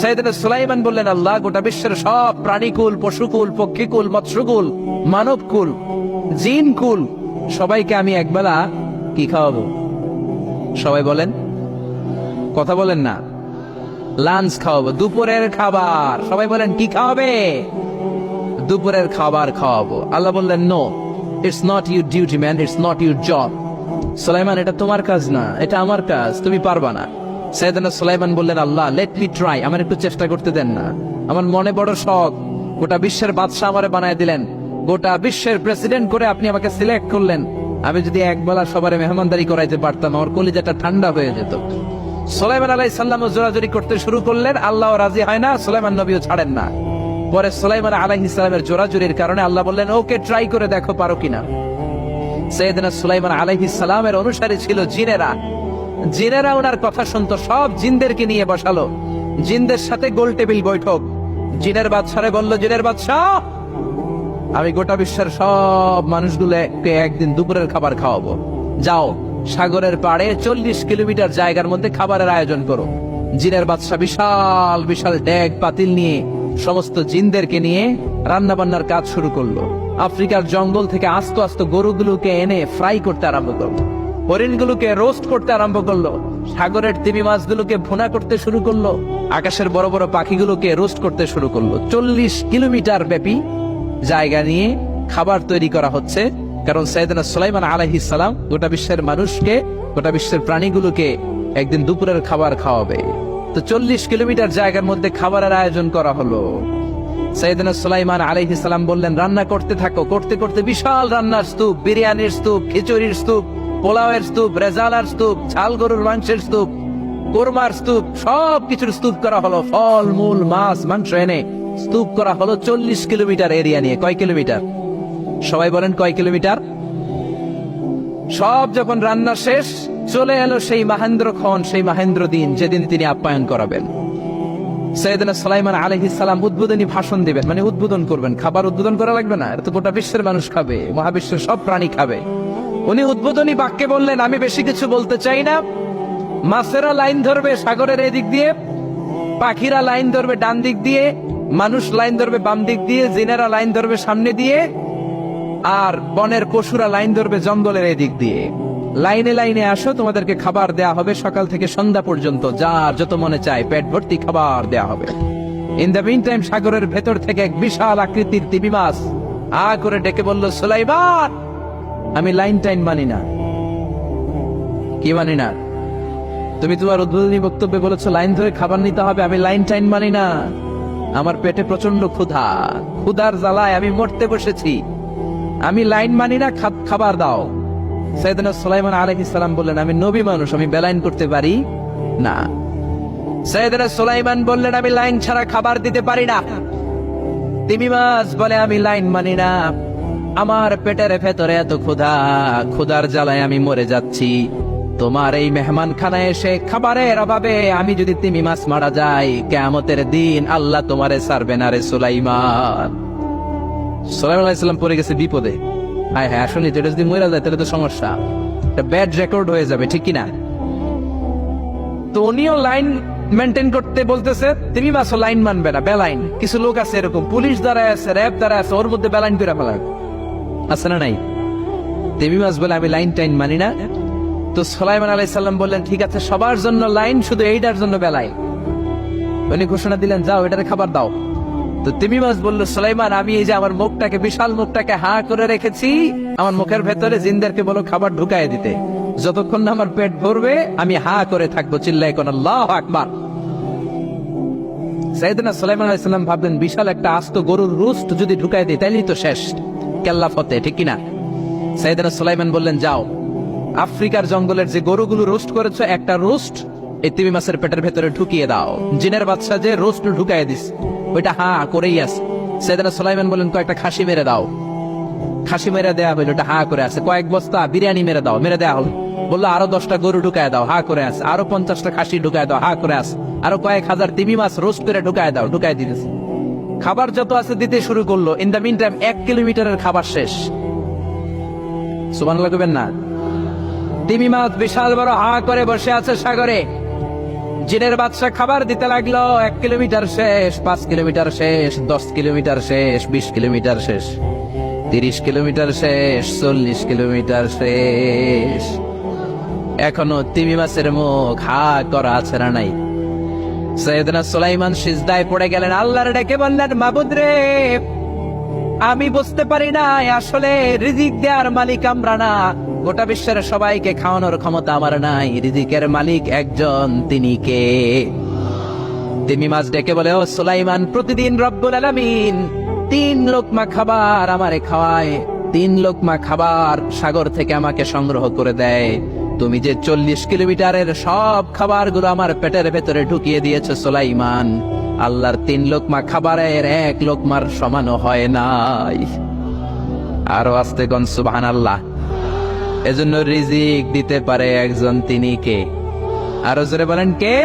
সাইয়েদনা সুলাইমান বললেন, আল্লাহ, গোটা বিশ্বের সব প্রাণীকুল, পশুকুল, পক্ষীকুল, মৎস্যকুল, মানবকুল, জিনকুল সবাইকে আমি একবেলা কি খাওয়াবো? সবাই বলেন, কথা বলেন না। লাঞ্চ খাওয়াবো, দুপুরের খাবার। সবাই বলেন, কি খাওয়াবে? দুপুরের খাবার খাওয়াবো। আল্লাহ বললেন, no, it's not your duty man, it's not your job. Sulaiman, এটা তোমার কাজ না, এটা আমার কাজ, তুমি পারবা না। সাইয়েদনা সুলাইমান বললেন, আল্লাহ, লেট মি ট্রাই, আমার একটু চেষ্টা করতে দেন না। আমার মনে বড় শখ, গোটা বিশ্বের বাদশাহ আমারে বানায় দিলেন, গোটা বিশ্বের প্রেসিডেন্ট করে আপনি আমাকে সিলেক্ট করলেন। আমি যদি একবেলা সবার মেহমানদারি করাইতে পারতাম, আমার কলিজাটা ঠান্ডা হয়ে যেত। সুলাইমান আলাইহিস সালাম জোরাজুরি করতে শুরু করলেন, আল্লাহ রাজি হয় না, সুলাইমান নবীও ছাড়েন না। পরে সুলাইমান আলাইহিস সালামের জোরাজুরির কারণে আল্লাহ বললেন, ওকে, ট্রাই করে দেখো পারো কিনা। সাইয়েদনা সুলাইমান আলাইহিস সালামের অনুসারী ছিল জিনেরা। জিনেরা ওনার কথা শুনতো, সব জিনদেরকে নিয়ে বসালো, জিনদের সাথে গোল টেবিল বৈঠক। জিনের বাদশারে বলল, জিনের বাদশাহ, আমি গোটা বিশ্বের সব মানুষগুলোকে একদিন দুপুরের খাবার খাওয়াবো। যাও, সাগরের পাড়ে 40 কিলোমিটার জায়গার মধ্যে খাবারের আয়োজন করো। জিনের বাদশাহ বিশাল বিশাল ডেক পাতিল নিয়ে সমস্ত জিনদেরকে নিয়ে রান্না বান্নার কাজ শুরু করলো। আফ্রিকার জঙ্গল থেকে আস্ত আস্ত গরুগুলোকে এনে ফ্রাই করতে আরম্ভ করলো, হরিণগুলোকে রোস্ট করতে আরম্ভ করলো, সাগরের তিমি মাছগুলোকে ভুনা করতে শুরু করলো, আকাশের বড় বড় পাখিগুলোকে রোস্ট করতে শুরু করলো। 40 কিলোমিটার ব্যাপী জায়গা নিয়ে খাবার তৈরি করা হচ্ছে, কারণ সাইয়েদনা সুলাইমান আলাইহিস সালাম গোটা বিশ্বের মানুষকে, গোটা বিশ্বের প্রাণীগুলোকে একদিন দুপুরের খাবার খাওয়াবে। তো 40 কিলোমিটার জায়গার মধ্যে খাবারের আয়োজন করা হলো। সাইয়েদনা সুলাইমান আলাইহিস সালাম বললেন, রান্না করতে থাকো। করতে করতে বিশাল রান্নার স্তূপ, বিরিয়ানির স্তূপ, খিচুড়ির স্তূপ, পোলাওয়ের স্তূপ, রেজালার স্তূপ, ঝাল গরুর মাংসের স্তূপ, কোরমার স্তূপ, সব কিছুর স্তূপ করা হলো। ফল মূল মাছ মাংস এনে স্তূপ করা হলো 40 কিলোমিটার এরিয়া নিয়ে। কয় কিলোমিটার? সবাই বলেন, কয় কিলোমিটার? সব যখন রান্না শেষ, চলে এলো সেই মাহেন্দ্রক্ষণ, সেই মাহেন্দ্র দিন, যেদিন তিনি আপ্যায়ন করাবেন। সাইয়েদনা সুলাইমান আলাইহিস সালাম উদ্বোধনী ভাষণ দিবেন, মানে উদ্বোধন করবেন। খাবার উদ্বোধন করা লাগবে না, এটা তো গোটা বিশ্বের মানুষ খাবে, মহাবিশ্বের সব প্রাণী খাবে। উনি উদ্বোধনী বাক্যে বললেন, আমি বেশি কিছু বলতে চাই না। মাছেরা লাইন ধরবে সাগরের এদিক দিয়ে, পাখিরা লাইন ধরবে ডান দিক দিয়ে, মানুষ লাইন ধরবে বাম দিক দিয়ে, জিনেরা লাইন ধরবে সামনে দিয়ে, আর বনের পশুরা লাইন ধরবে জঙ্গলের এদিক দিয়ে। লাইনে লাইনে আসো, তোমাদেরকে খাবার দেয়া হবে সকাল থেকে সন্ধ্যা পর্যন্ত, যার যত মনে চায় পেট ভর্তি খাবার দেয়া হবে। ইন দ্য মিন টাইম সাগরের ভেতর থেকে এক বিশাল আকৃতির তিমি মাছ আ করে ডেকে বলল, সুলাইমান, আমি লাইন টাইন মানি না। কি মানি না? তুমি তোমার উদ্বোধনী বক্তব্যে বলেছো লাইন ধরে খাবার নিতে হবে, আমি লাইন টাইন মানি না। আমার পেটে প্রচন্ড ক্ষুধা, ক্ষুধার জ্বালায় আমি মরতে বসেছি, আমি লাইন মানি না, খাবার দাও। সাইয়েদনা সুলাইমান আলাইহিস সালাম বললেন, আমি নবী মানুষ, আমি বেলাইন করতে পারি না। সাইয়েদনা সুলাইমান বললেন, আমি লাইন ছাড়া খাবার দিতে পারি না। তিমি মাছ বলে, আমি লাইন মানি না, আমার পেটের ভেতরে এত ক্ষুধা, ক্ষুধার জ্বালায় আমি মরে যাচ্ছি। তোমার এই মেহমান খানায় এসে খাবারের অভাবে আমি যদি তিমি মাছ মারা যাই, কিয়ামতের দিন আল্লাহ তোমারে ছাড়বে না রে সুলাইমান। সুলাইমান আলাইহিস সালাম পড়ে গেছে বিপদে। হ্যাঁ হ্যাঁ, আসলে এটা যদি মরে যায় তাহলে তো সমস্যা, একটা ব্যাড রেকর্ড হয়ে যাবে, ঠিক কিনা? তো উনিও লাইন মেনটেন করতে বলতেছে, তিমি মাছও লাইন মানবে না, বেলাইন। কিছু লোক আছে এরকম, পুলিশ দ্বারা আছে, র্যাব দ্বারা আছে, ওর মধ্যে বেলাইন করে ফেলা আছে না নাই? তিমি মাছ বলে, আমি লাইন টাইন মানি না। তো সুলাইমান আলাইহিস সালাম বললেন, ঠিক আছে, সবার জন্য লাইন, শুধু এইটার জন্য বেলাইন। উনি ঘোষণা দিলেন, যাও, এটারে খাবার দাও। তো তিমি মাছ বলল, সুলাইমান, আমি এই যে আমার মুখটাকে, বিশাল মুখটাকে হা করে রেখেছি, আমার মুখের ভেতরে জিনদেরকে বলো খাবার ঢুকায় দিতে, যতক্ষণ না আমার পেট ভরবে আমি হা করে থাকবো, চিল্লায় কোন আল্লাহু আকবার। সাইয়েদনা সুলাইমান আলাইহিস সালাম ভাবলেন, বিশাল একটা আস্ত গরুর রোস্ট যদি ঢুকায় দিই তাইলেই তো শেষ, কেল্লা ফতে, ঠিক কিনা? সাইয়েদনা সুলাইমান বললেন, যাও, আফ্রিকার জঙ্গলের যে গরুগুলো রোস্ট করেছো, একটা রোস্ট এই তিমি মাছের পেটের ভেতরে ঢুকিয়ে দাও। জিনের বাদশা যে রোস্ট ঢুকায় দিস, ওইটা হা করেই আছে। সাইয়েদনা সুলাইমান বলেন, কয়েকটা খাসি মেরে দাও। খাসি মেরে দেয়া হইলো, ওটা হা করে আছে। কয়েক বস্তা বিরিয়ানি মেরে দাও, মেরে দেয়া হলো। বললো, আরো 10টা গরু ঢুকায় দাও, হা করে আছে। আরো 50টা খাসি ঢুকায় দাও, হা করে আছে। আরো কয়েক হাজার তিমি মাছ রোস্ট করে ঢুকায় দাও, ঢুকায় দিতেছে। খাবার যত আছে দিতে শুরু করলো। ইন দ্য মিন টাইম 1 কিলোমিটারের খাবার শেষ। সুবহানাল্লাহ কইবেন না? তিমি মাছ বিশাল বড় হা করে বসে আছে সাগরে। জিনের বাদশা খাবার দিতে লাগলো। 1 কিলোমিটার শেষ, 5 কিলোমিটার শেষ, 10 কিলোমিটার শেষ, 20 কিলোমিটার শেষ, 30 কিলোমিটার শেষ, 40 কিলোমিটার শেষ। এখনো তিমি মাছের মুখ হা করা আছে না নাই? সৈয়দনা সুলাইমান সিজদায় পড়ে গেলেন, আল্লাহর ডেকে বললেন, মাবুদ রে, আমি বুঝতে পারি না আসলে রিজিক দেওয়ার মালিক আমরা না, গোটা বিশ্বের সবাইকে খাওয়ানোর ক্ষমতা আমার নাই, রিজিকের মালিক একজন, তিনি কে? তিমি মাছ ডেকে বলে, ও সুলাইমান, প্রতিদিন রব্বুল আলামিন 3 লোকমা খাবার আমারে খাওয়ায়, 3 লোকমা খাবার সাগর থেকে আমাকে সংগ্রহ করে দেয়। তুমি যে 40 কিলোমিটারের সব খাবারগুলো আমার পেটের ভেতরে ঢুকিয়ে দিয়েছো সুলাইমান, আল্লাহর 3 লোকমা খাবারের 1 লোকমার সমানও হয় নাই। আরো আস্তে কোন সুবহানাল্লাহ। এজন্য রিজিক দিতে পারে একজন, তিনি কে? আরো জোরে বলেন, কে?